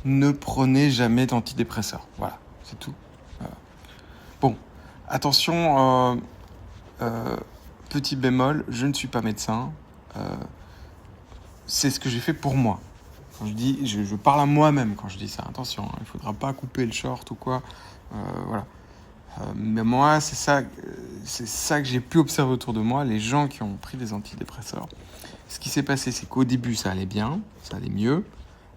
ne prenez jamais d'antidépresseurs. Voilà, c'est tout. Bon, attention, petit bémol, je ne suis pas médecin. C'est ce que j'ai fait pour moi. Quand je dis, je parle à moi-même quand je dis ça. Attention, il ne faudra pas couper le short ou quoi. Voilà. Mais moi, c'est ça que j'ai pu observer autour de moi, les gens qui ont pris des antidépresseurs. Ce qui s'est passé, c'est qu'au début, ça allait bien, ça allait mieux,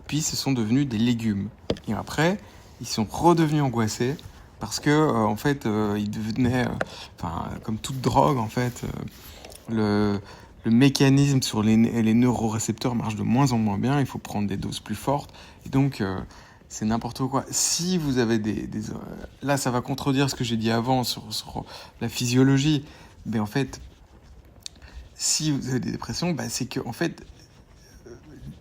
puis ce sont devenus des légumes. Et après, ils sont redevenus angoissés parce que, en fait, ils devenaient, comme toute drogue, en fait, le mécanisme sur les neurorécepteurs marche de moins en moins bien, il faut prendre des doses plus fortes, et donc c'est n'importe quoi. Si vous avez là, ça va contredire ce que j'ai dit avant sur la physiologie, mais en fait, si vous avez des dépressions, c'est que, en fait,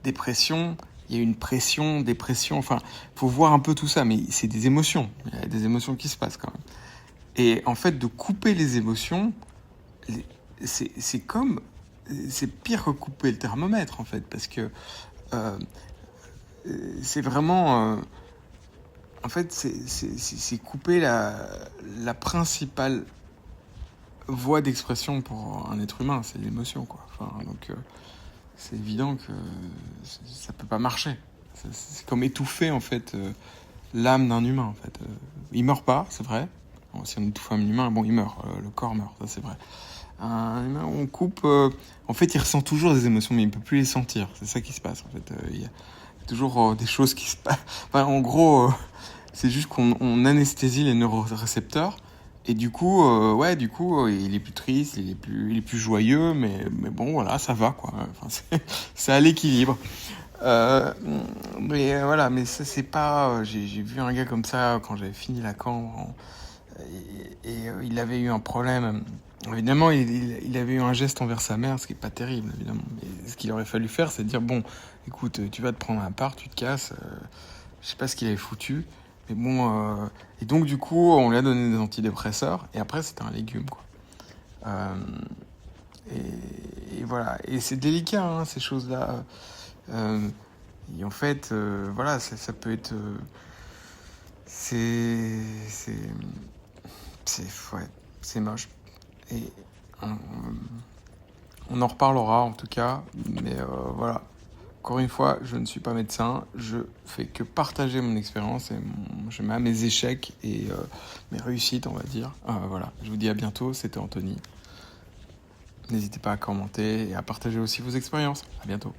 dépression, il y a une pression, dépression, enfin, faut voir un peu tout ça, mais c'est des émotions, il y a des émotions qui se passent quand même. Et en fait, de couper les émotions, c'est pire que couper le thermomètre, en fait, parce que c'est vraiment... en fait, c'est couper la principale voie d'expression pour un être humain, c'est l'émotion, quoi. Enfin, donc, c'est évident que ça peut pas marcher. C'est comme étouffer, en fait, l'âme d'un humain, en fait. Il meurt pas, c'est vrai. Bon, si on étouffe un humain, bon, il meurt, le corps meurt, ça c'est vrai. Un humain, on coupe... en fait, il ressent toujours des émotions, mais il ne peut plus les sentir. C'est ça qui se passe, en fait. Il y a toujours des choses qui se passent. Enfin, en gros, c'est juste qu'on anesthésie les neurorécepteurs. Et du coup, il est plus triste, il est plus joyeux, mais bon, voilà, ça va, quoi. Enfin, c'est à l'équilibre. Mais voilà, mais ça, c'est pas... j'ai vu un gars comme ça quand j'avais fini Lacan, et il avait eu un problème. Évidemment, il avait eu un geste envers sa mère, ce qui est pas terrible, évidemment. Mais ce qu'il aurait fallu faire, c'est dire, bon, écoute, tu vas te prendre un part, tu te casses. Je sais pas ce qu'il avait foutu. Mais bon, et donc du coup, on lui a donné des antidépresseurs, et après, c'était un légume, quoi. Et voilà. Et c'est délicat, hein, ces choses-là. Et en fait, voilà, ça peut être... ouais, c'est moche. Et on en reparlera en tout cas, mais voilà. Encore une fois, je ne suis pas médecin, je fais que partager mon expérience et mes échecs et mes réussites, on va dire. Voilà, je vous dis à bientôt, c'était Anthony. N'hésitez pas à commenter et à partager aussi vos expériences. À bientôt.